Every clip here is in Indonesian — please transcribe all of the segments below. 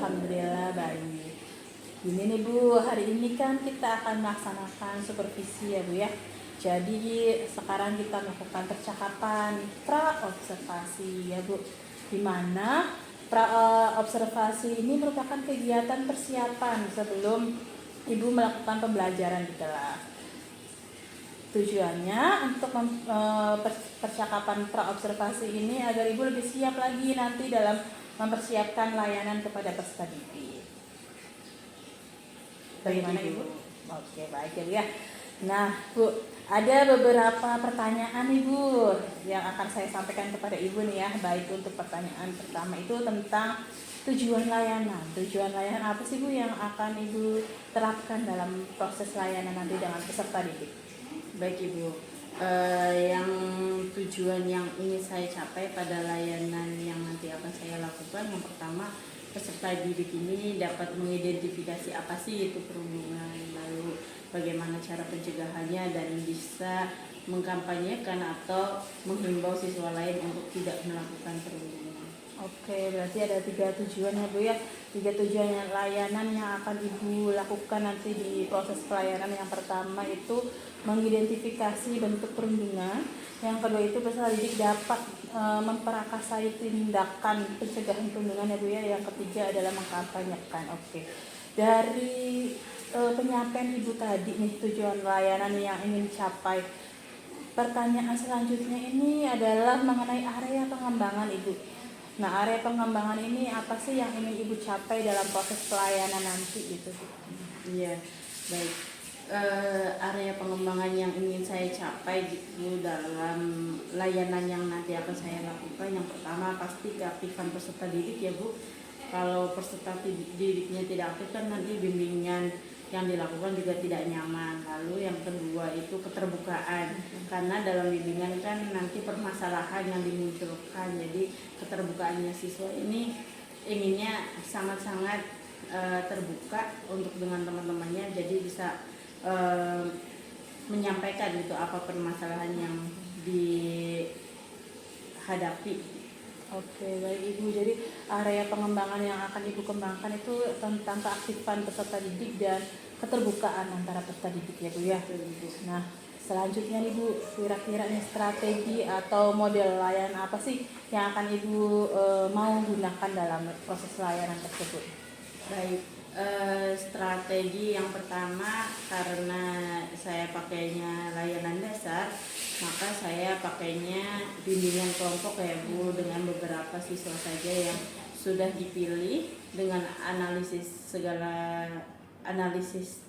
Alhamdulillah baik. Ini nih Bu, hari ini kan kita akan melaksanakan supervisi ya Bu ya. Jadi sekarang kita melakukan percakapan pra-observasi ya Bu. Di mana pra-observasi ini merupakan kegiatan persiapan sebelum Ibu melakukan pembelajaran di kelas. Tujuannya untuk percakapan pra-observasi ini agar Ibu lebih siap lagi nanti dalam mempersiapkan layanan kepada peserta didik. Bagaimana Ibu? Oke, baik ya. Nah, Bu, ada beberapa pertanyaan Ibu yang akan saya sampaikan kepada Ibu nih ya. Baik, untuk pertanyaan pertama itu tentang tujuan layanan. Tujuan layanan apa sih Bu yang akan Ibu terapkan dalam proses layanan nanti dengan peserta didik? Baik Ibu, yang tujuan yang ingin saya capai pada layanan yang nanti akan saya lakukan, yang pertama, peserta didik ini dapat mengidentifikasi apa sih itu perundungan, lalu bagaimana cara pencegahannya, dan bisa mengkampanyekan atau menghimbau siswa lain untuk tidak melakukan perundungan. Oke, berarti ada 3 tujuan ya Bu ya. 3 tujuan layanan yang akan Ibu lakukan nanti di proses pelayanan. Yang pertama itu mengidentifikasi bentuk perundungan. Yang kedua itu peserta didik dapat memperakasai tindakan pencegahan perundungan ya Bu ya. Yang ketiga adalah mengkampanyekan. Oke. Dari penyampaian Ibu tadi nih tujuan layanan yang ingin dicapai. Pertanyaan selanjutnya ini adalah mengenai area pengembangan Ibu. Nah, area pengembangan ini apa sih yang ingin Ibu capai dalam proses pelayanan nanti gitu? Iya, baik. Area pengembangan yang ingin saya capai gitu dalam layanan yang nanti akan saya lakukan, yang pertama pasti keaktifan peserta didik ya Bu. Kalau peserta didiknya tidak aktif kan nanti bimbingan yang dilakukan juga tidak nyaman. Lalu yang kedua itu keterbukaan, karena dalam bimbingan kan nanti permasalahan yang dimunculkan, jadi keterbukaannya siswa ini inginnya sangat-sangat terbuka untuk dengan teman-temannya, jadi bisa menyampaikan gitu apa permasalahan yang dihadapi. Oke, baik Ibu. Jadi area pengembangan yang akan Ibu kembangkan itu tentang keaktifan peserta didik dan keterbukaan antara peserta didik ya Bu ya. Nah, selanjutnya Ibu, kira-kira nih strategi atau model layanan apa sih yang akan Ibu mau gunakan dalam proses layanan tersebut? Baik, strategi yang pertama, karena saya pakainya layanan dasar, maka saya pakainya bimbingan kelompok ya Bu, dengan beberapa siswa saja yang sudah dipilih dengan analisis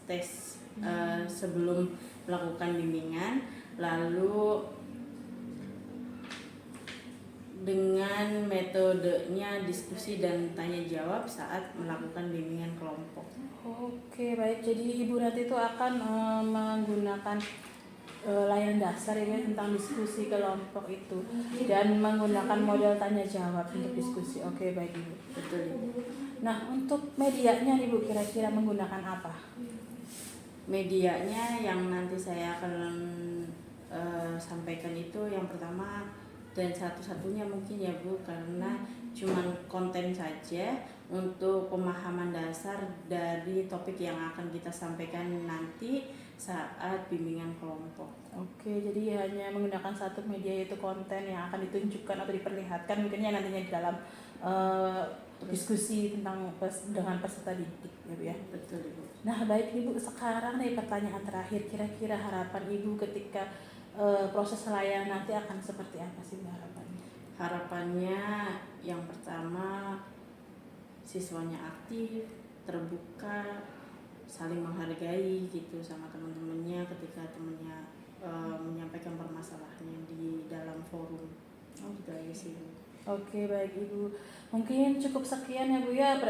tes sebelum melakukan bimbingan, lalu dengan metodenya diskusi dan tanya jawab saat melakukan bimbingan kelompok. Oke, baik. Jadi Ibu nanti itu akan menggunakan layanan dasar ini tentang diskusi kelompok itu dan menggunakan model tanya jawab untuk diskusi. Oke, baik Ibu. Betul Ibu. Nah, untuk medianya Ibu kira-kira menggunakan apa? Medianya yang nanti saya akan sampaikan itu yang pertama dan satu-satunya mungkin ya Bu, karena cuman konten saja untuk pemahaman dasar dari topik yang akan kita sampaikan nanti saat bimbingan kelompok. Oke, jadi hanya menggunakan satu media, yaitu konten yang akan ditunjukkan atau diperlihatkan mungkinnya nantinya di dalam diskusi tentang dengan peserta didik ya Bu ya. Betul Ibu. Nah, baik Ibu, sekarang nih pertanyaan terakhir, kira-kira harapan Ibu ketika proses layanan nanti akan seperti apa sih harapannya? Harapannya yang pertama siswanya aktif, terbuka, saling menghargai gitu sama teman-temannya ketika temannya menyampaikan permasalahannya di dalam forum. Gitu aja sih. Oke, baik Ibu. Mungkin cukup sekian ya Bu ya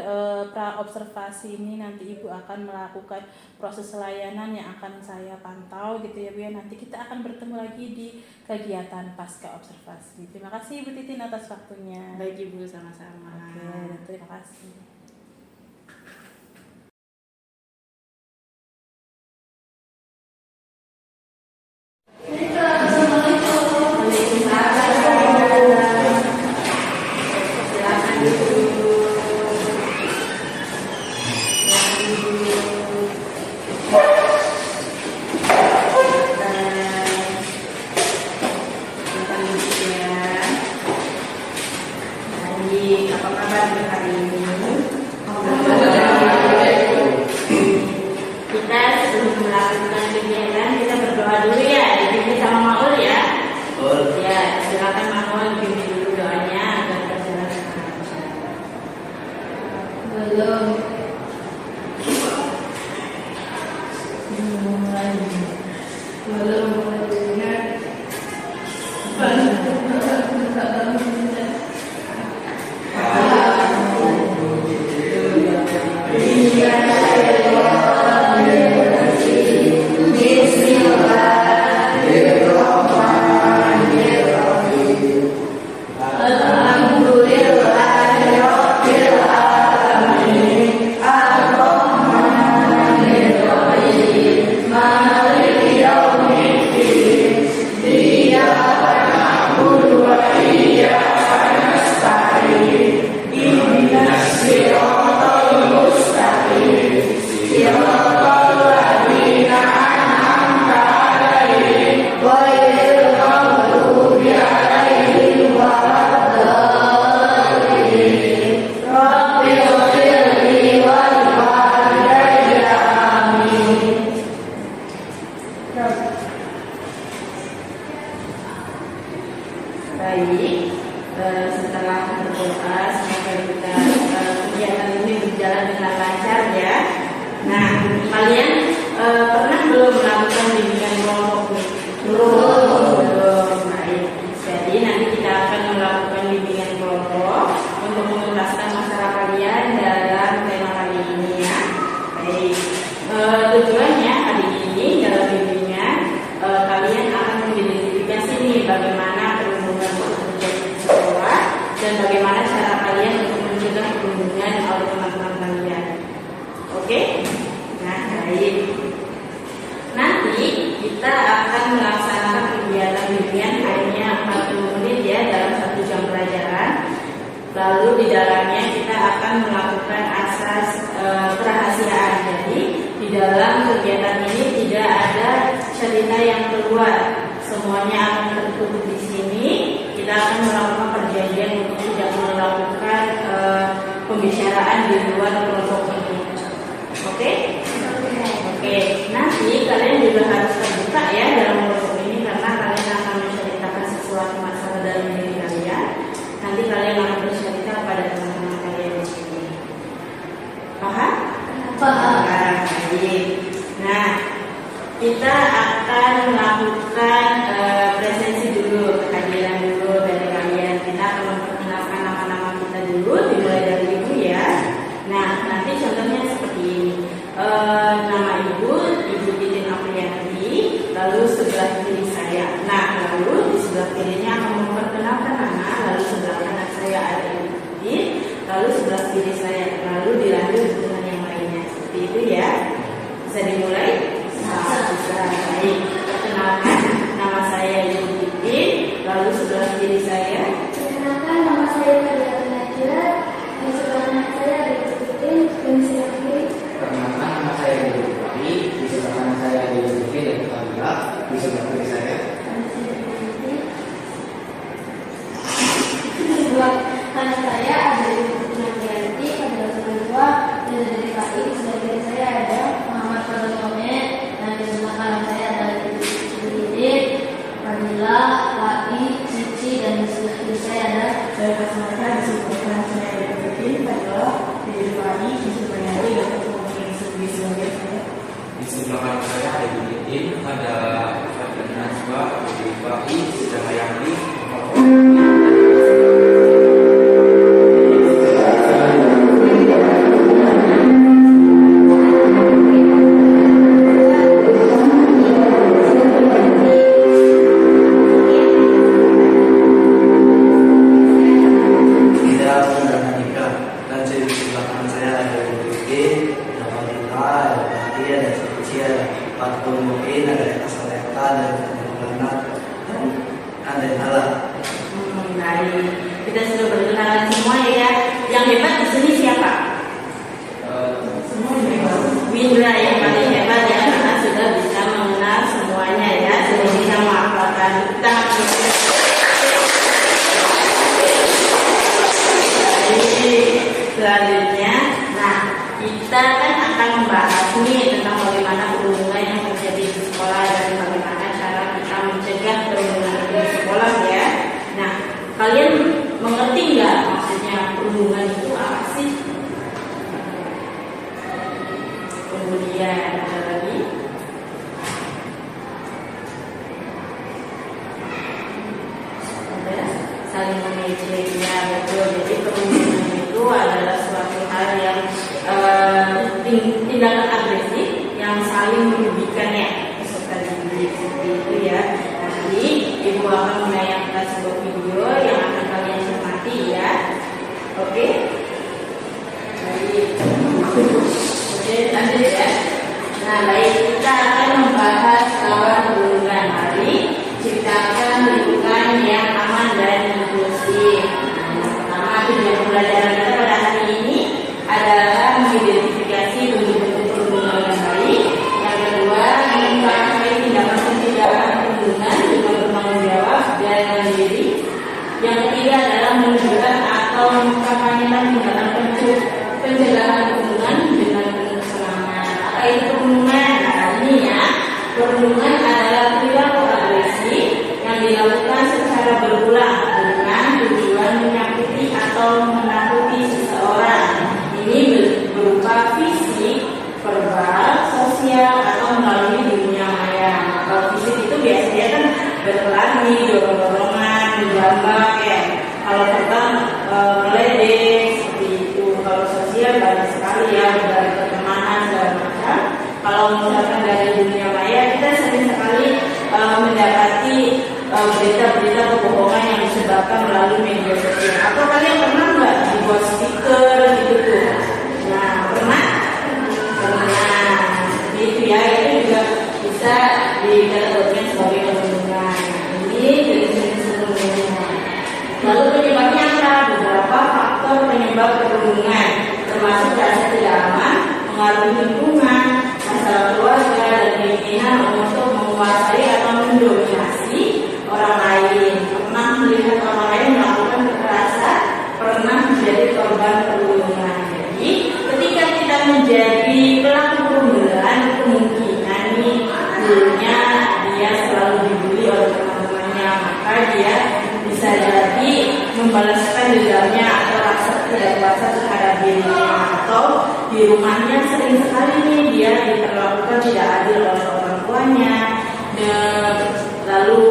pra-observasi ini. Nanti Ibu akan melakukan proses layanan yang akan saya pantau gitu ya Bu ya. Nanti kita akan bertemu lagi di kegiatan pasca observasi. Terima kasih Ibu Titin atas waktunya. Baik Ibu, sama-sama. Oke, terima kasih. Baik, apa kabar hari ini? Kita sebelum melakukan kegiatan kita berdoa dulu ya, dipimpin sama Maul ya. Ya, silakan Maul pimpin dulu doanya agar berjalan dengan lancar. Belum. Baik, setelah berdoa semoga kita kegiatan ini berjalan dengan lancar ya. Nah, kalian pernah belum melakukan bimbingan kelompok nih? Belum. Baik. Jadi nanti kita akan melakukan bimbingan kelompok untuk menuntaskan masalah kalian dalam tema kali ini ya. Baik. Tujuannya hari ini dalam bimbingan kalian akan mengidentifikasi nih bagaimana perundungan terjadi di sekolah dan bagaimana cara kalian untuk mencegah perundungan oleh teman-teman kalian. Oke? Nah, baik. Nanti kita akan melaksanakan kegiatan bimbingan hanya 40 menit ya dalam 1 jam pelajaran. Lalu di dalamnya kita akan melakukan asas kerahasiaan. Jadi di dalam kegiatan ini tidak ada cerita yang keluar. Semuanya akan tertutup di sini. Kita akan melakukan perjanjian untuk tidak melakukan pembicaraan di luar kelompok ini. Oke? Oke. Nanti kalian juga harus terbuka ya dalam kelompok ini karena kalian akan menceritakan sesuatu masalah dalam diri kalian. Nanti kalian akan bercerita pada teman-teman kalian di sini. Paham? Paham. Baik. Nah, kita akan melakukan presensi dulu, kehadiran dulu dari kalian. Kita akan memperkenalkan nama-nama kita dulu, dimulai dari ibu ya. Nah, nanti contohnya seperti ini. Nama ibu Titin Apriyanti, lalu sebelah kiri saya. Nah, lalu di sebelah kirinya akan memperkenalkan nama, lalu sebelah kanan saya ada ibu Titin, lalu sebelah kiri saya, lalu dilanjut dengan yang lainnya. Seperti itu ya. Bisa dimulai? Bisa. Baik. Perkenalkan, nama saya Ibu Titin, lalu sebelah kiri saya. Perkenalkan, nama saya Kadia Najwa, di sebelah kanan saya ada Ibu Titin, dan di sebelah kiri. Perkenalkan, nama saya Ibu Titin, di sebelah kanan saya ada Ibu Titin dan Kadia, di sebelah kiri saya. Di sebelah kanan saya ada Ibu Titin Apriyanti, Kadia Najwa, dan dari DKI. Di sebelah kiri saya ada Muhammad Fadil Mohamed, dan di sebelah kanan saya ada Ibu Titin, Fadila, Wati, Cici, dan di sebelah kiri saya ada Saya perkenalkan di sebelah kanan saya ada Titin, Fadila, di Fani, di sebelah kiri ada Kemudian di sebelah kiri saya. Di sebelah kanan saya ada Ibu Titin, ada Fadil Najwa, Ibu Bahi, Sudah Hayati, Baik. selanjutnya, nah kita kan akan membahas nih tentang bagaimana perundungan yang terjadi di sekolah dan bagaimana cara kita mencegah perundungan itu di sekolah ya. Nah, kalian mengerti nggak maksudnya perundungan itu apa sih? Kemudian ada lagi. Saling mengejeknya, betul. Jadi perundungan itu adalah suatu hal yang tindakan agresif yang saling merugikan ya peserta didik seperti itu ya. Nanti ibu akan menayangkan sebuah video yang akan kalian cermati ya. Oke? Baik. Oke, lanjut ya. Nah, baik, kita akan membahas lawan perundungan. Mari ciptakan lingkungan yang aman dan inklusif. Yang pertama, tujuan pembelajaran kita pada hari ini adalah mengidentifikasi bentuk-bentuk perundungan yang baik. Yang kedua, mengungkapkan tindakan pencegahan perundungan dengan bertanggung jawab dan mandiri. Yang ketiga adalah menunjukkan atau mengkampanyekan tindakan pencegahan perundungan dengan penuh semangat. Apa itu perundungan? Nah, ini ya, perundungan adalah perilaku agresif yang dilakukan secara berulang dengan tujuan menyakiti atau menakuti seseorang. Ini berupa fisik, verbal, sosial, atau melalui dunia maya. Kalau fisik itu biasanya kan berkelahi, dorong-dorongan, bergambar ya. Kalau verbal meledek seperti itu. Kalau sosial banyak sekali ya, dari pertemanan segala macam. Kalau misalkan dari dunia maya kita sering sekali mendapati berita-berita kebohongan yang disebabkan melalui media sosial. Atau kalian pernah nggak dibuat stiker gitu tuh? Nah, pernah? Pernah. Itu ya, itu juga bisa dikategorikan sebagai perundungan. Ini dari sini perundungan. Lalu penyebabnya apa? Beberapa faktor penyebab perundungan, termasuk rasa tidak aman, pengaruh lingkungan, masalah keluarga, dan keinginan untuk menguasai atau mendominasi orang lain. Pernah melihat orang lain melakukan kekerasan, pernah menjadi korban perundungan. Jadi ketika kita menjadi pelaku perundungan, kemungkinan nih dulunya dia selalu dibully oleh teman-temannya, maka dia bisa jadi membalaskan dendamnya atau rasa tidak puasa terhadap dirinya, atau di rumahnya sering sekali nih dia diperlakukan tidak adil oleh orang tuanya, lalu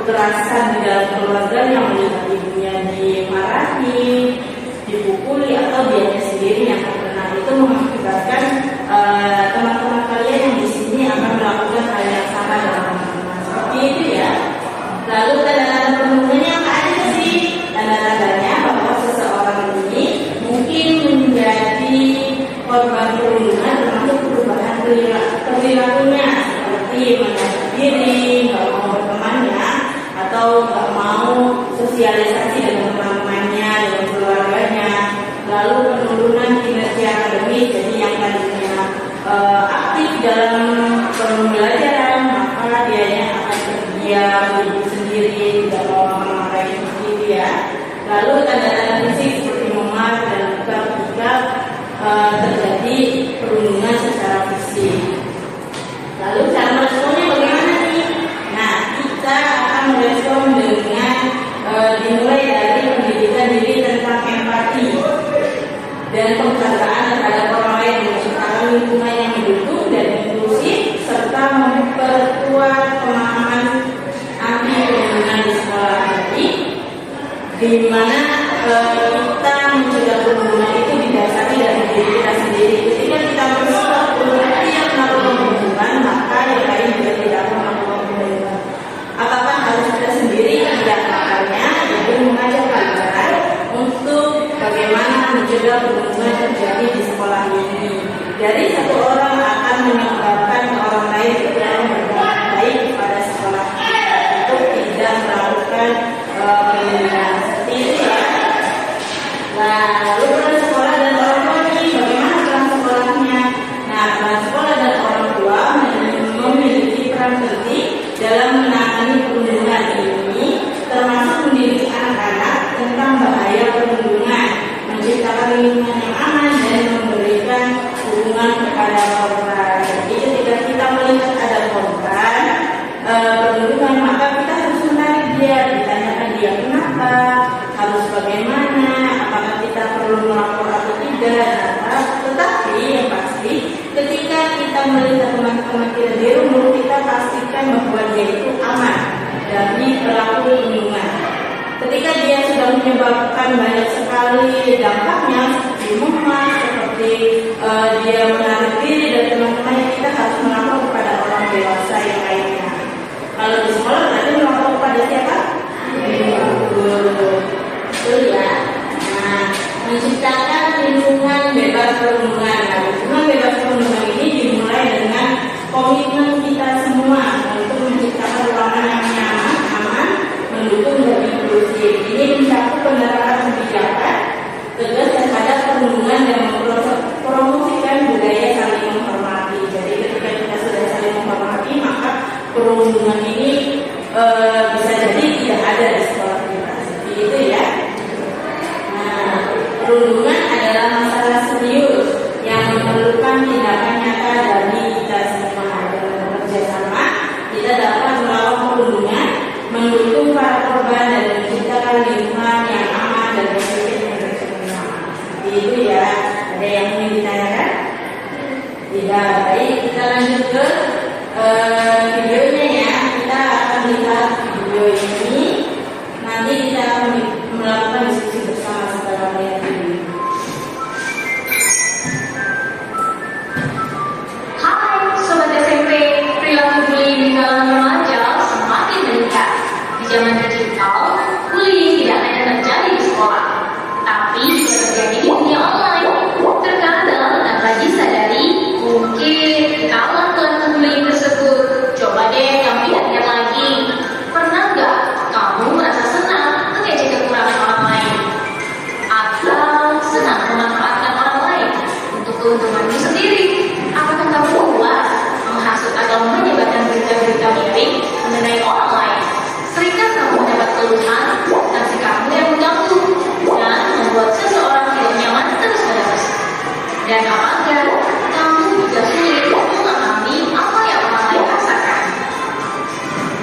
kekerasan di dalam keluarga yang melihat ibunya dimarahi, dipukuli, atau dianya sendiri yang terkena. Itu mengakibatkan teman-teman kalian yang di sini akan melakukan hal yang sama dengan teman-teman seperti itu ya. Lalu tanda-tanda perundungannya apa aja sih? Tanda-tandanya bahwa seseorang ini mungkin menjadi korban perundungan termasuk perubahan perilakunya, seperti menarik diri, nggak mau bertemannya, atau nggak mau sosialisasi dengan teman-temannya, dengan keluarganya. Lalu penurunan kinerja akademis, jadi yang tadinya aktif dalam pembelajaran, maka dianya akan terdiam, duduk sendiri, tidak mau mengarahi sendiri ya. Lalu tanda-tanda fisik seperti memar dan luka ketika terjadi perundungan secara fisik. Lalu cara meresponnya bagaimana nih? Nah, kita akan merespon dengan dimulai dari pendidikan diri tentang empati dan penghargaan terhadap orang lain, menciptakan lingkungan yang mendukung dan inklusif, serta memperkuat pemahaman anti perundungan di sekolah. Jadi, di mana kita mencegah perundungan itu didasari dari diri kita sendiri. Ketika kita bersikap tidak melakukan perundungan, maka yang lain juga tidak akan melakukan perundungan. Apakah harus kita sendiri? Tidak, makanya ibu mengajak pelajaran untuk bagaimana mencegah perundungan terjadi di sekolah ini. Dari satu orang akan menyebabkan orang lain tidak berbuat baik pada sekolah untuk tidak melakukan perundungan. Seperti itu ya. Lalu peran sekolah dan orang tua ini bagaimana peran sekolahnya? Nah, peran sekolah dan orang tua memiliki peran penting dalam menangani perundungan ini, termasuk mendidik anak-anak tentang bahaya perundungan, menciptakan lingkungan kita melihat teman-teman kita di rumah, kita pastikan bahwa dia itu aman dari pelaku perundungan. Ketika dia sudah menyebabkan banyak sekali dampaknya seperti mumas, seperti dia menarik diri dari teman-temannya, kita harus melapor kepada orang dewasa yang lainnya. Kalau di sekolah berarti melapor kepada siapa? Guru. Betul ya. Nah, menciptakan lingkungan bebas perundungan. Nah, lingkungan bebas perundungan ini dimulai dengan komitmen kita semua untuk menciptakan ruangan yang nyaman, aman, mendukung dan inklusif. Ini mencakup penerapan kebijakan tegas terhadap perundungan dan mempromosikan budaya saling menghormati. Jadi ketika kita sudah saling menghormati, maka perundungan ini bisa jadi tidak ada di sekolah kita. Seperti itu ya. Nah, perundungan adalah masalah serius yang memerlukan tindakan nyata dari kita semua. Dengan bekerja sama, kita dapat melawan perundungan, mendukung para korban dan menciptakan lingkungan yang aman dan positif untuk semua. Itu ya. Ada yang ingin ditanyakan? Tidak. Baik, kita lanjut ke videonya ya. Kita akan lihat video ini. Nanti kita akan melakukan diskusi bersama setelah melihat video ini. Hai Sobat SMP, perilaku bullying di kalangan remaja semakin meningkat. Di zaman digital, bullying tidak hanya terjadi di sekolah, tapi juga terjadi di dunia online. Terkadang tanpa disadari, mungkin kalau pelaku bullying tersebut. Coba deh kamu lihat lagi. Pernah nggak kamu merasa senang mengejek kekurangan orang lain? Atau senang memanfaatkan orang lain untuk keuntunganmu sendiri? Apakah kamu puas menghasut atau menyebarkan berita-berita miring mengenai orang lain? Seringkah kamu mendapat keluhan tentang sikapmu yang mengganggu dan membuat seseorang tidak nyaman terus-menerus? Dan apakah kamu juga sulit memahami apa yang orang lain rasakan?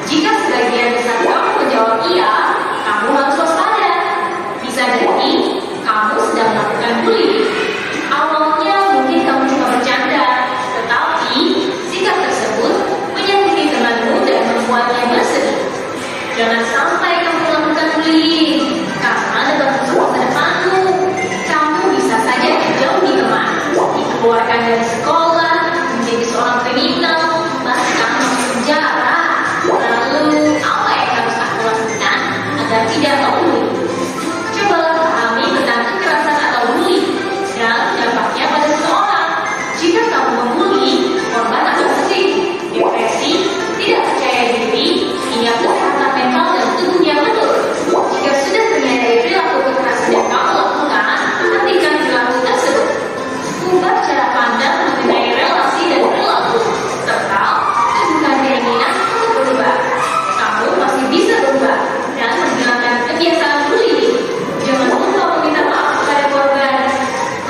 Jika sebagian besar kamu menjawab iya, kamu harus waspada. Bisa jadi kamu sedang melakukan bullying. Awalnya mungkin kamu cuma bercanda, tetapi sikap tersebut menyakiti temanmu dan membuatnya bersedih. Jangan sampai kamu melakukan bullying, karena dalam masa depanmu, kamu bisa saja dijauhi teman, dikeluarkan dari sekolah, menjadi seorang kriminal, bahkan masuk penjara. Lalu apa yang harus aku lakukan agar tidak membuli? Cobalah pahami tentang kekerasan atau bullying dan dampaknya pada seseorang. Jika kamu membuli, korban akan sedih, depresi, tidak percaya diri, hingga kesehatan mental dan tubuhnya menurun. Jika sudah menyadari perilaku kekerasan yang kamu lakukan, hentikan perilaku tersebut. Ubah cara pandang mengenai relasi dan perilaku, serta tunjukkan keinginan untuk berubah. Kamu masih bisa berubah dan menghilangkan kebiasaan bullying. Jangan lupa meminta maaf kepada korban.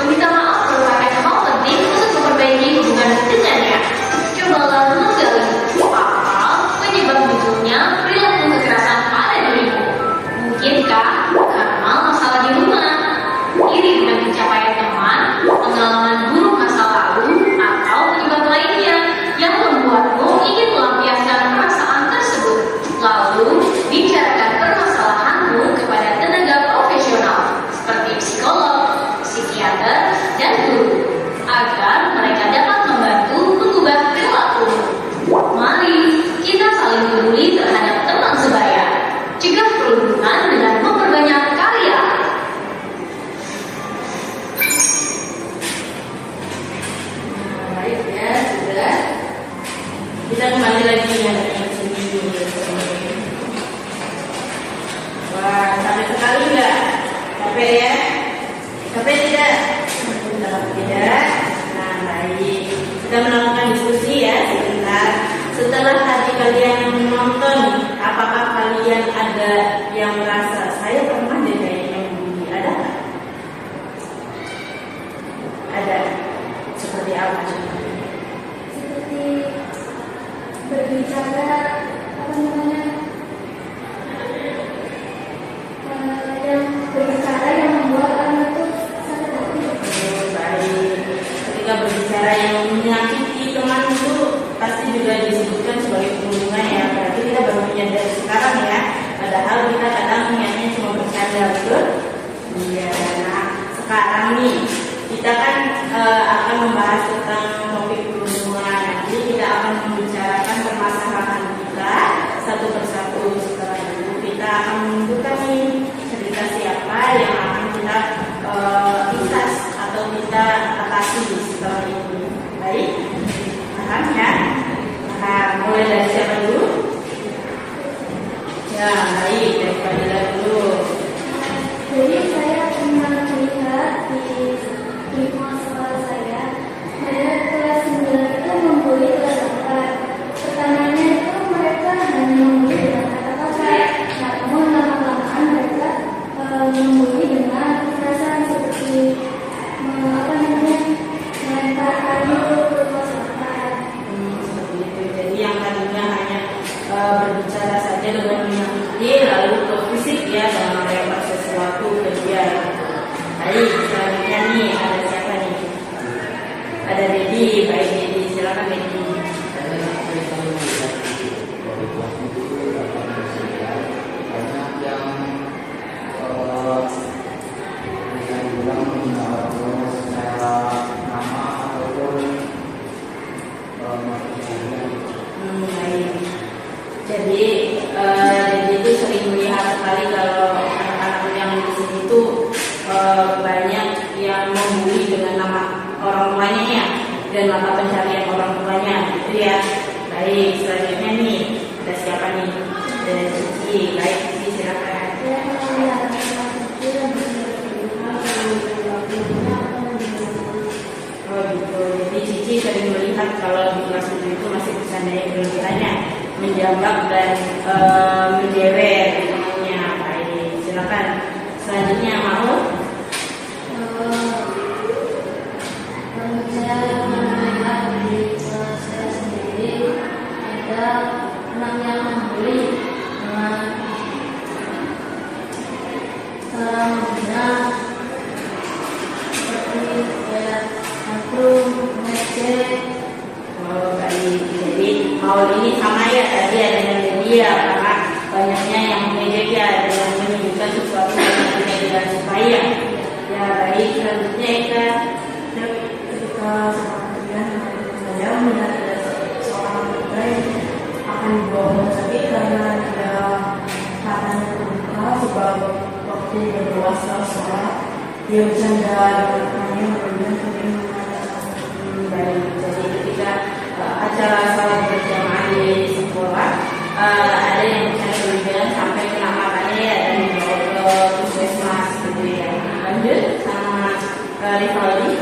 Meminta maaf merupakan hal penting untuk memperbaiki hubungan dengannya. Cobalah menggali apa penyebab munculnya perilaku kekerasan pada dirimu. Mungkinkah karena masalah di rumah, iri dengan pencapaian teman, pengalaman buruk masa lalu, atau penyebab lainnya yang membuatmu ingin melampiaskan perasaan tersebut. Lalu, bicarakan permasalahanmu kepada tenaga profesional seperti psikolog, psikiater, dan guru agar mereka dapat membantu mengubah perilakumu. Mari kita saling peduli terhadap teman sebaya. Cegah perundungan dengan memperbanyak karya. Baik ya, sudah. Kita kembali lagi ya dengan sini. Wah, capek sekali nggak? Capek ya? Capek tidak? Tidak. Nah, baik. Kita melakukan diskusi ya sebentar. Setelah tadi kalian menonton, apakah kalian ada yang merasa saya pernah deh kayaknya membuli? Ada nggak? Ada. Seperti apa? Seperti berbicara apa namanya yang berbicara yang membuat orang itu sakit hati. Baik. Ketika berbicara yang menyakiti teman padahal kita kadang niatnya cuma bercanda, betul? Iya. Nah, sekarang nih kita kan akan membahas tentang topik perundungan. Jadi kita akan membicarakan permasalahan kita satu persatu. Setelah itu kita akan menentukan nih cerita siapa yang akan kita kisah atau kita atasi setelah ini. Baik, paham ya? Nah, mulai dari siapa dulu? Ya, baik, dari Fadila dulu. Jadi saya pernah melihat di sekolah saya kelas 9 itu membuli kelas 4. Pertamanya itu mereka hanya membuli dengan kata-kata, namun lama-lamaan mereka membuli dengan kekerasan seperti melempar kayu ke masyarakat. Seperti itu. Jadi yang tadinya hanya berbicara saja dengan menyakiti, lalu ke fisik ya, dengan melempar sesuatu ke dia. Baik, selanjutnya nih ada siapa nih? Ada Dedi. Baik Dedi, silakan Dedi. Baik. Jadi Dedi itu sering melihat sekali kalau anak-anak yang di sini itu banyak yang membuli dengan nama orang tuanya ya, dan mata pencarian orang tuanya gitu ya. Baik, selanjutnya nih ada siapa nih? Ada Cici. Baik, Cici silakan. Saya melihat kelas itu dan Oh gitu. Jadi Cici sering melihat kalau di kelas 7 itu masih bercandanya berlebihannya, menjambak dan menjewer temannya. Baik, silakan. Selanjutnya mau? saya melihat di kelas saya sendiri ada anak yang membuli dengan cara membina seperti kayak angklung, ngecek. Oh baik. Jadi mau ini sama ya tadi ya dengan dia karena banyaknya yang mengejek ya dengan menunjukkan sesuatu yang tidak supaya. Ya baik, selanjutnya Eka. Ketika sepertian saya melihat ada seorang pemuda yang akan dibawa rumah sakit karena dia katanya terluka, sebab waktu dia dewasa sholat dia bercanda dengan temannya kemudian sering mengatakan Baik, jadi ketika acara salat berjamaah di sekolah ada yang bercanda berlebihan sampai kena matanya ya dan dibawa ke puskesmas gitu ya. Lanjut sama Rivaldi.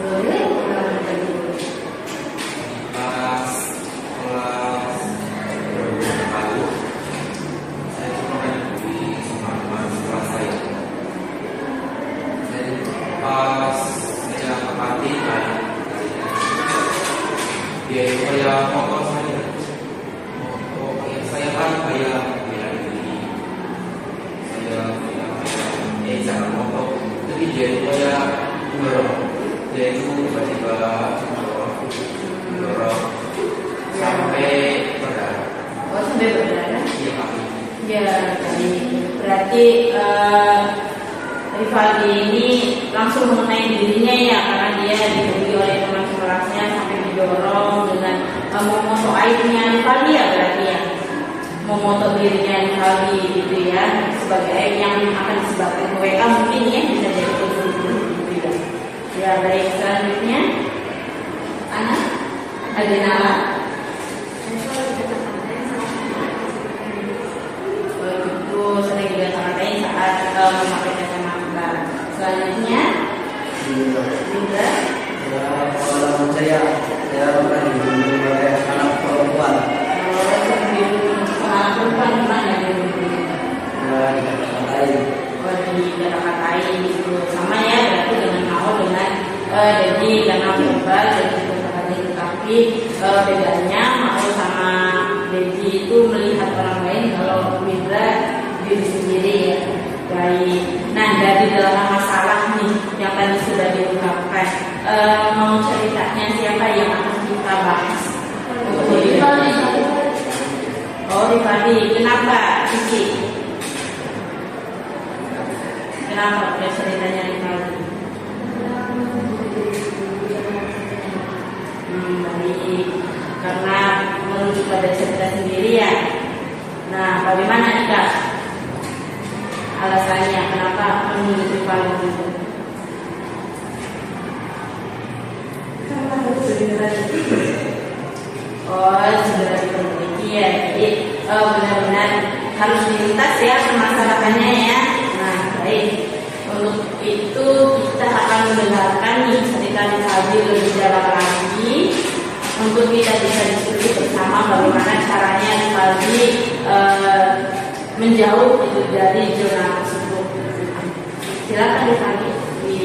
Boleh? Pas kelas satu, saya cuma mengikuti teman-teman sekelas saya. Dan pas saya amati dia itu kayak motor saya. Motor yang saya kan kayak bela diri. Saya jangan motor. Tapi dia itu kayak dorong. Dia itu tiba-tiba dorong sampai berdarah. Oh sampai berdarah? Iya kaki. Ya, tadi berarti Rivaldi ini langsung mengenai dirinya ya karena dia dibully oleh teman sekelasnya sampai didorong dengan memoto aibnya Rivaldi ya berarti ya, memoto dirinya Rivaldi gitu ya sebagai aib yang akan disebabkan ke WA mungkin ya bisa jadi gitu ya. Ya baik, selanjutnya Ana Adenala. Itu sering dikata-katain saat memakai kacamata. Selanjutnya Indra. Kalau saya pernah dibunuh oleh anak perempuan. Anak perempuan gimana dulu? Dikata-katain. Dikata-katain itu sama ya berarti dengan mau dengan jadi karena verbal dan dikata-katain, tapi bedanya mau sama Dedi itu melihat orang lain, kalau Indra diri sendiri ya. Baik. Nah dari dalam masalah nih yang tadi sudah diungkapkan, mau ceritanya siapa yang akan kita bahas? Oh, Rifadi. Kenapa, Cici? Kenapa ceritanya Rifadi? Baik. Karena merujuk pada cerita sendiri ya. Nah, bagaimana Ika? Alasannya kenapa memilih Rifadi itu? Oh, segera diperbaiki ya. Jadi benar-benar harus dilintas ya permasalahannya ya. Nah, baik. Untuk itu kita akan mendengarkan nih cerita Rifadi lebih dalam lagi untuk kita bisa diskusi bersama bagaimana caranya Rifadi menjauh itu dari zona tersebut. Silakan Rifadi di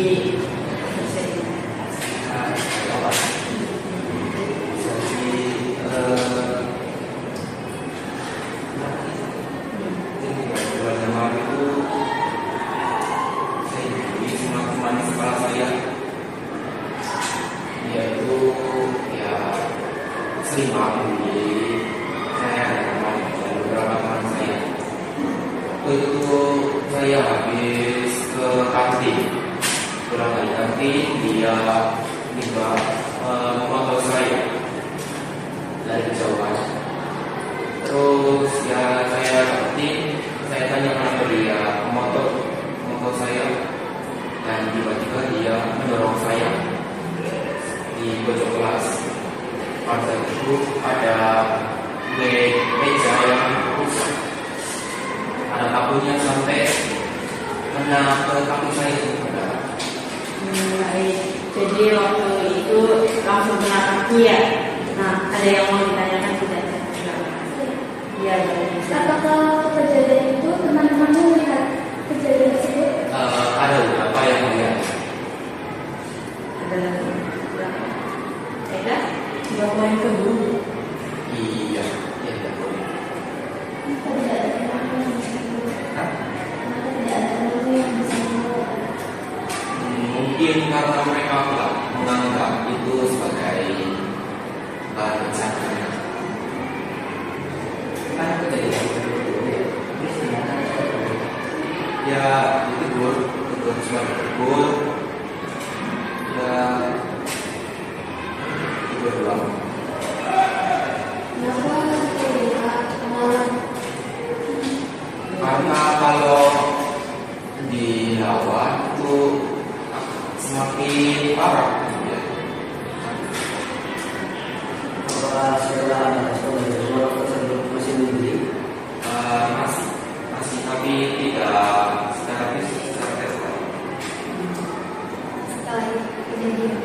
sering banget di saya ada teman dan beberapa teman saya. Waktu itu saya habis ke kantin, pulang dari kantin dia minta motor saya dari kejauhan. Terus ya saya dapetin, saya tanya kenapa dia motor saya, dan tiba-tiba dia mendorong saya di pojok kelas. Pada itu ada meja yang rusak, ada tabunya sampai kena ke kaki saya itu. Baik. Jadi waktu itu langsung kena kaki ya. Nah, ada yang mau ditanyakan tidak? Iya, bisa. Apakah kejadian itu teman-temanmu melihat kejadian tersebut? Ada beberapa yang melihat. Ada lagi. Eka? Bapak yang kedua. Iya, iya tidak boleh. Mungkin karena mereka menganggap itu sebagai bahan bencana. Kan kejadian ya itu betul cuma betul ya itu doang. Karena kalau dilawan itu semakin parah ya. Apakah setelah ada sekolah tersebut masih membeli? Masih tapi tidak secara fisik, secara tekstual. Setelah kejadian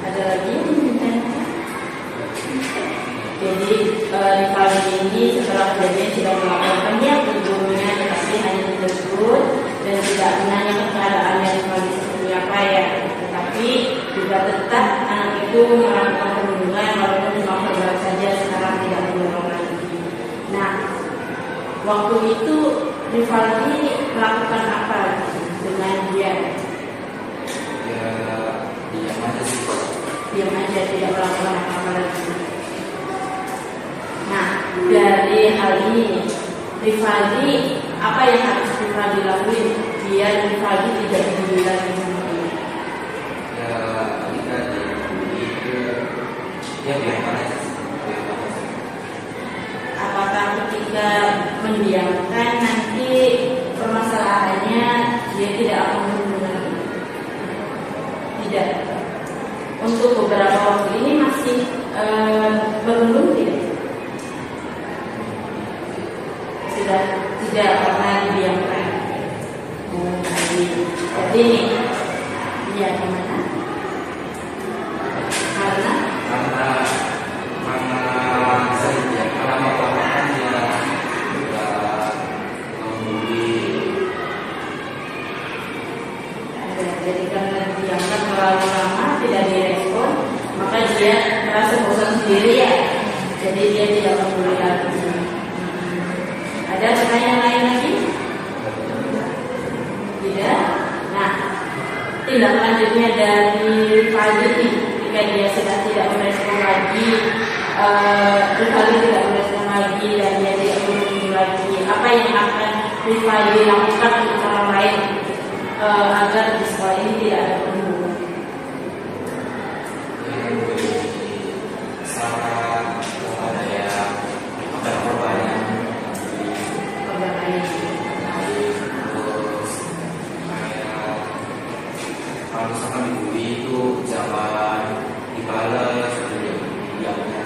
Ada lagi? Jadi Rifadi ini setelah kejadian sudah melaporkan dia ke gurunya, tetapi hanya ditegur dan tidak menanyakan keadaannya Rifadi seperti apa ya. Tetapi juga tetap anak itu melakukan perlindungan walaupun cuma bergerak saja, sekarang tidak mendorong lagi. Nah, waktu itu Rifadi melakukan apa dengan dia? Ya diam aja sih. Diam aja, tidak melakukan apa-apa lagi. Nah, dari hal ini Rifadi, apa yang harus Rifadi lakuin biar Rifadi tidak peduli lagi sama dia? Ya ketika dia itu ya biarkan aja sih. Biarkan aja. Apakah ketika mendiamkan nanti permasalahannya dia tidak akan peduli lagi? Tidak. Untuk beberapa waktu ini masih belum tidak? Sudah tidak pernah didiamkan. Jadi ya gimana? Karena saja karena melakukannya juga membuli. Jadi karena didiamkan terlalu lama tidak direspon, maka dia merasa bosan sendiri ya. Jadi dia tidak peduli lagi. Ada pertanyaan lain lagi? Tidak. Nah, tindak lanjutnya dari Fadli ketika dia sudah tidak merespon lagi, Fadli tidak merespon lagi dan dia tidak berhubung lagi, apa yang akan Fadli lakukan untuk orang lain agar di sekolah ini tidak ada perundungan? Saran kepada yang akan korban terus kayak kalau misalkan dibully itu jangan dibalas, diamnya.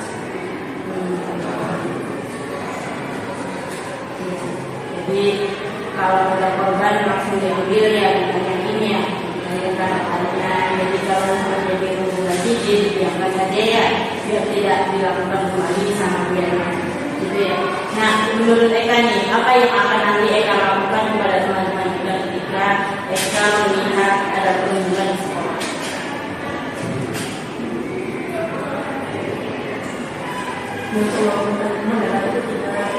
Jadi kalau ada korban langsung diambil ya, bukan yang ini ya, yang karena jadi kalau terjadi hubungan lagi dibiarkan saja ya, biar tidak dilakukan kembali sama dia, gitu ya. Nah, menurut Eka nih, apa yang akan nanti Eka lakukan kepada teman-teman kita ketika Eka melihat ada perundungan di sekolah?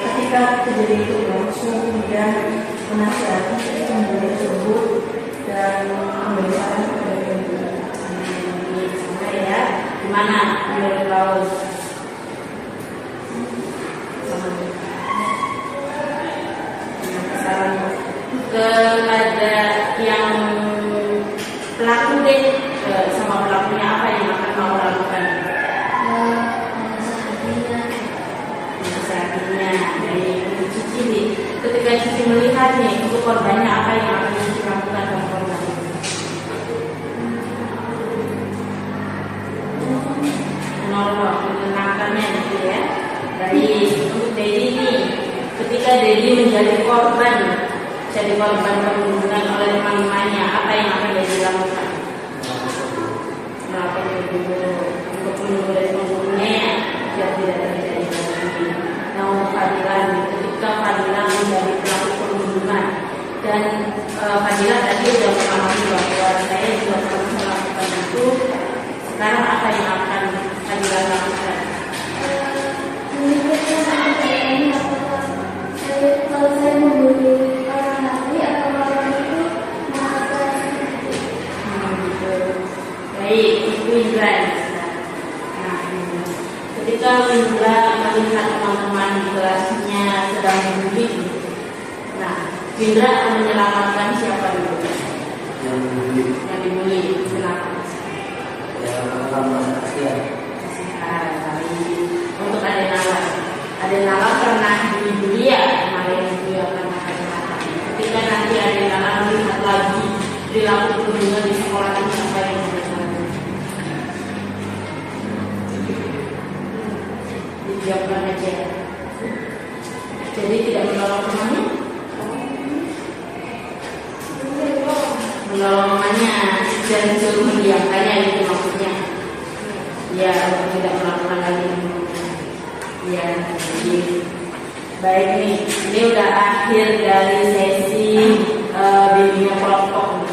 Ketika kejadian itu langsung kemudian menasihati kemudian tersebut dan memberi saran kepada ya, gimana menurut Paulus? Saran kepada yang pelaku deh, sama pelakunya apa yang akan mau lakukan? Nasihatinya dari Cici. Ketika Cici melihat nih untuk korbannya, apa yang akan Cici lakukan sama korban? Menolong, menenangkannya gitu ya. Dari untuk Dedi nih, ketika Dedi menjadi korban perundungan oleh teman-temannya, apa yang akan Dedi lakukan? Melakukan untuk menunggu dari pembunuhnya biar tidak terjadi lagi. Nah, Fadila, ketika Fadila menjadi pelaku perundungan dan Fadila tadi sudah mengalami bahwa saya juga pernah melakukan itu. Sekarang apa yang akan Fadila lakukan? Kalau saya membuli orang lagi atau orang itu melakukan Baik, itu Indra. Nah, ketika Indra melihat teman-teman di kelasnya sedang membuli, nah, Indra akan menyelamatkan siapa dulu? Yang dibully. Kenapa? Ya, pertama kasihan. Untuk Adenala pernah dibully ya kemarin juga karena kata-kata. Ketika nanti Adenala melihat lagi perilaku perundungan di sekolah ini, apa yang terjadi? Dijawabkan aja. Jadi tidak menolong temannya? Menolong temannya dan suruh mendiamkannya, itu maksudnya. Ya, tidak melakukan lagi. Ya, jadi baik nih, ini udah akhir dari sesi bimbingan kelompok.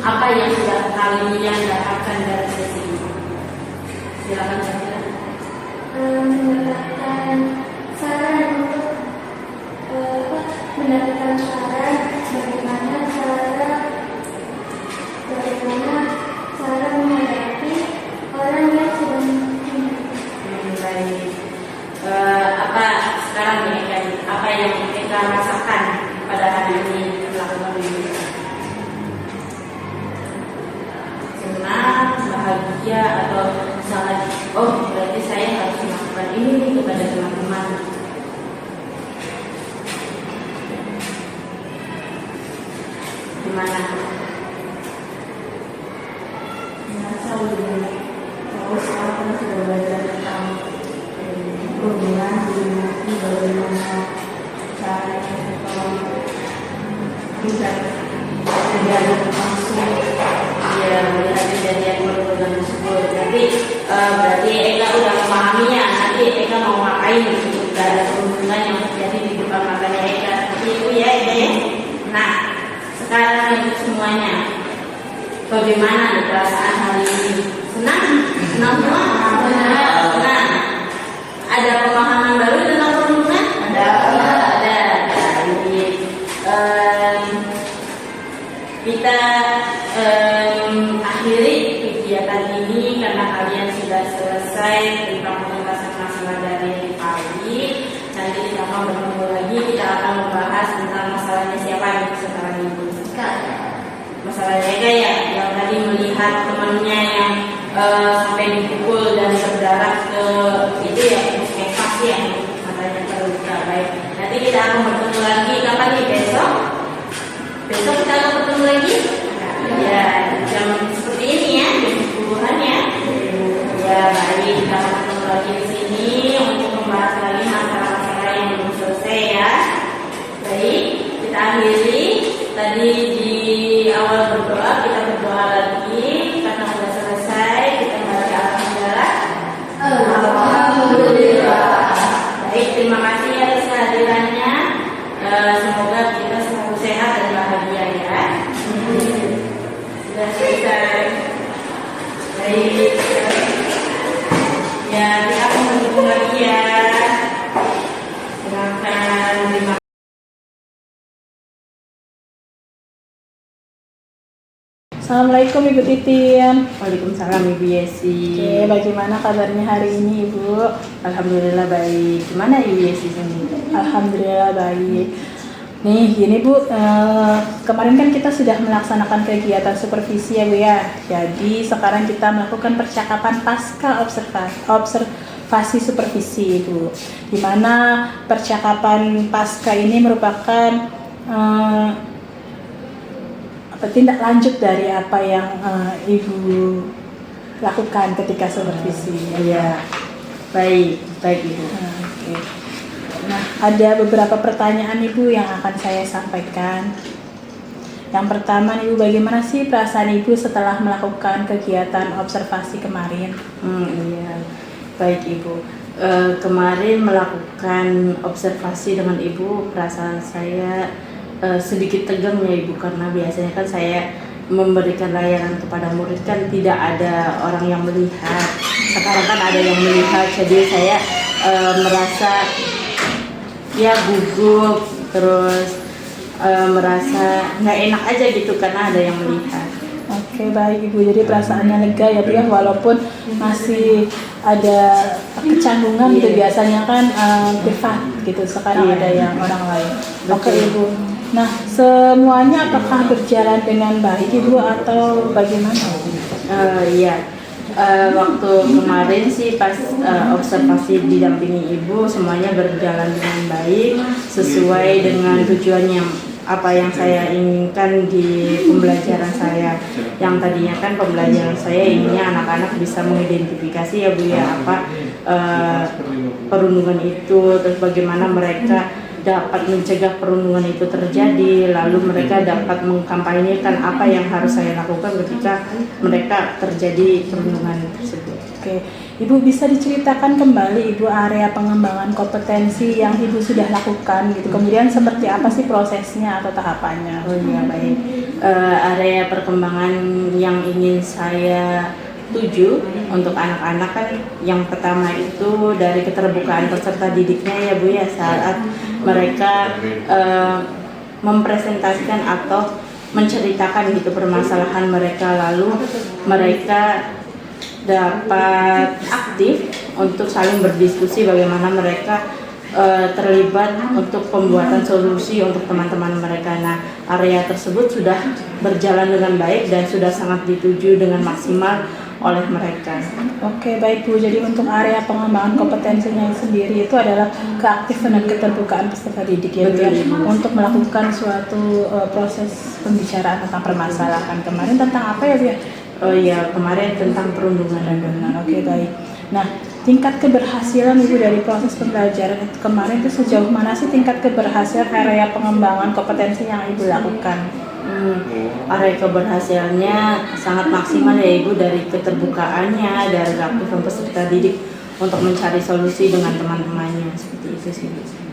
Apa yang sudah kalian dapatkan dari sesi ini? Silakan Syakira. mendapatkan saran untuk mendapatkan saran bagaimana cara menghadapi orang yang sedang Baik. Apa sekarang nih kan? Apa yang kita rasakan pada hari ini melakukan bimbingan? Senang, bahagia, atau sangat berarti saya harus melakukan ini kepada teman-teman. Gimana? merasa lebih kalau sekarang kan sudah belajar tentang perundungan, jadi bagaimana caranya kalau tidak terjadi langsung Ya, melihat kejadian perundungan tersebut. Tapi berarti Eka udah memahaminya. Nanti Eka mau ngapain jika ada perundungan yang terjadi di depan matanya Eka. Seperti itu ya, Eka ya. Nah, sekarang itu semuanya. Bagaimana nih perasaan hari ini? Senang? Senang semua? Senang. Ada pemahaman baru tentang perundungan? Ada. Jadi kita selesai tentang pembahasan masalah dari pagi, nanti kita akan bertemu lagi, kita akan membahas tentang masalahnya siapa nih sekarang ibu. Masalahnya kayak yang tadi melihat temannya yang sampai dipukul dan berdarah ke itu ya, puskesmas ya, matanya terluka. Baik, nanti kita akan bertemu lagi kapan nih, besok? Besok kita akan bertemu lagi? Ya, jam seperti ini ya, jam 10-an ya. Ya, baik, kita akan bertemu lagi di sini untuk membahas lagi masalah-masalah yang belum selesai ya. Baik, kita akhiri tadi di awal berdoa, kita berdoa lagi karena sudah selesai, kita baca alhamdulillah. Alhamdulillah. Baik, terima kasih atas kehadirannya. Semoga kita selalu sehat dan bahagia ya. Sudah selesai. Baik. Ya, kita akan bertemu lagi ya. Silakan. Terima Assalamualaikum Ibu Titin. Waalaikumsalam Ibu Yesi. Oke, bagaimana kabarnya hari ini Ibu? Alhamdulillah baik. Gimana Ibu Yesi sendiri? Alhamdulillah baik. Nih gini Bu, kemarin kan kita sudah melaksanakan kegiatan supervisi ya Bu ya. Jadi sekarang kita melakukan percakapan pasca observasi supervisi Bu. Dimana percakapan pasca ini merupakan tindak lanjut dari apa yang Ibu lakukan ketika supervisi. Iya. Baik Ibu. Oke. Nah, ada beberapa pertanyaan Ibu yang akan saya sampaikan. Yang pertama Ibu, bagaimana sih perasaan Ibu setelah melakukan kegiatan observasi kemarin? Iya. Baik Ibu. Kemarin melakukan observasi dengan Ibu, perasaan saya sedikit tegang ya Ibu, karena biasanya kan saya memberikan layanan kepada murid kan tidak ada orang yang melihat. Sekarang kan ada yang melihat, jadi saya merasa ya gugup, terus merasa nggak enak aja gitu karena ada yang melihat. Oke, baik Ibu, jadi perasaannya lega ya Bu ya, walaupun masih ada kecanggungan gitu, biasanya kan privat gitu, sekarang ada yang orang lain. Oke Ibu, nah semuanya apakah berjalan dengan baik Ibu atau bagaimana? Iya, waktu kemarin sih pas observasi didampingi Ibu semuanya berjalan dengan baik sesuai dengan tujuannya apa yang saya inginkan di pembelajaran saya. Yang tadinya kan pembelajaran saya inginnya anak-anak bisa mengidentifikasi ya Bu ya apa perundungan itu, terus bagaimana mereka dapat mencegah perundungan itu terjadi, lalu mereka dapat mengkampanyekan apa yang harus saya lakukan ketika mereka terjadi perundungan tersebut. Oke, Ibu bisa diceritakan kembali Ibu area pengembangan kompetensi yang Ibu sudah lakukan gitu, kemudian seperti apa sih prosesnya atau tahapannya? Oh iya baik, area perkembangan yang ingin saya tuju untuk anak-anak kan yang pertama itu dari keterbukaan peserta didiknya ya Bu ya, saat mereka mempresentasikan atau menceritakan gitu permasalahan mereka, lalu mereka dapat aktif untuk saling berdiskusi bagaimana mereka terlibat untuk pembuatan solusi untuk teman-teman mereka. Nah, area tersebut sudah berjalan dengan baik dan sudah sangat dituju dengan maksimal oleh mereka. Oke, baik Bu. Jadi untuk area pengembangan kompetensinya sendiri itu adalah keaktifan dan keterbukaan peserta didik ya Bu ya, untuk melakukan suatu proses pembicaraan tentang permasalahan. Kemarin tentang apa ya Bu ya? Oh iya, kemarin tentang perundungan. Oke, baik. Nah, tingkat keberhasilan Ibu dari proses pembelajaran itu kemarin itu sejauh mana sih tingkat keberhasilan area pengembangan kompetensi yang Ibu lakukan? Area keberhasilannya sangat maksimal ya Ibu, dari keterbukaannya, dari keaktifan peserta didik untuk mencari solusi dengan teman-temannya, seperti itu sih.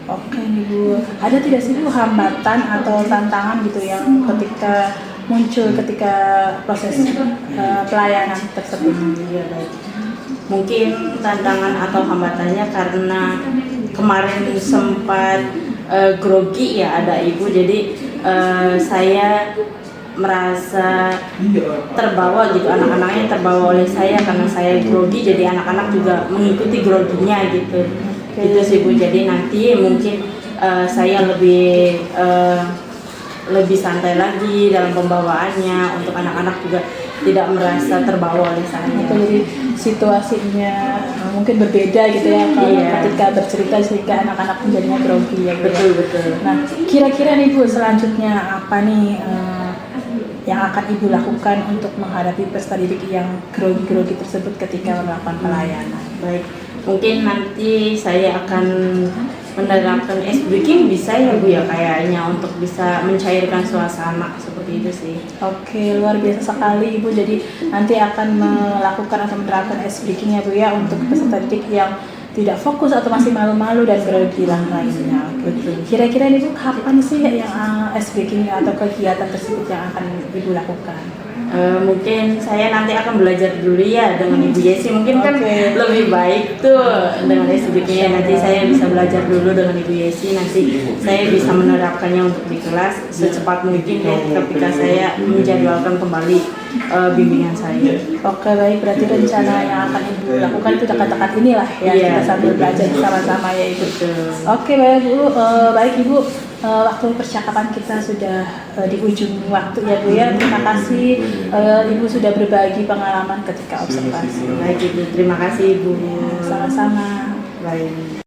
Oke Ibu, ada tidak sih Bu hambatan atau tantangan gitu yang ketika muncul ketika proses pelayanan tersebut? Ya, baik. Mungkin tantangan atau hambatannya karena kemarin sempat grogi ya ada Ibu, jadi saya merasa terbawa gitu, anak-anaknya terbawa oleh saya karena saya grogi, jadi anak-anak juga mengikuti groginya gitu. Itu sih Bu, jadi nanti mungkin saya lebih santai lagi dalam pembawaannya, untuk anak-anak juga tidak merasa terbawa oleh saya. Jadi situasinya mungkin berbeda gitu ya kalau Iya. ketika bercerita sehingga anak-anak menjadinya grogi ya Bu, ya. Betul. Nah, kira-kira nih Bu, selanjutnya apa nih yang akan Ibu lakukan untuk menghadapi peserta didik yang grogi-grogi tersebut ketika melakukan pelayanan? Baik, mungkin nanti saya akan menerapkan ice breaking, bisa ya Bu ya kayaknya, untuk bisa mencairkan suasana seperti itu sih. Oke, luar biasa sekali Ibu. Jadi nanti akan melakukan atau menerapkan ice breaking ya Bu ya untuk peserta didik yang tidak fokus atau masih malu-malu dan grogi lainnya. Betul. Kira-kira nih Bu, kapan sih yang ice breaking atau kegiatan tersebut yang akan Ibu lakukan? Mungkin saya nanti akan belajar dulu ya dengan Ibu Yesi, mungkin kan Oke. lebih baik tuh dengan ice breaking. Nanti saya bisa belajar dulu dengan Ibu Yesi, nanti saya bisa menerapkannya untuk di kelas secepat mungkin ya ketika saya menjadwalkan kembali bimbingan saya. Oke, baik, berarti rencana yang akan Ibu lakukan itu dekat-dekat inilah ya, Iya. kita sambil belajar bersama-sama ya Ibu. Betul. Oke, baik Bu, baik Ibu, waktu percakapan kita sudah di ujung waktu ya Bu ya. Terima kasih Ibu sudah berbagi pengalaman ketika observasi. Baik Ibu, terima kasih Ibu. Sama-sama. Baik.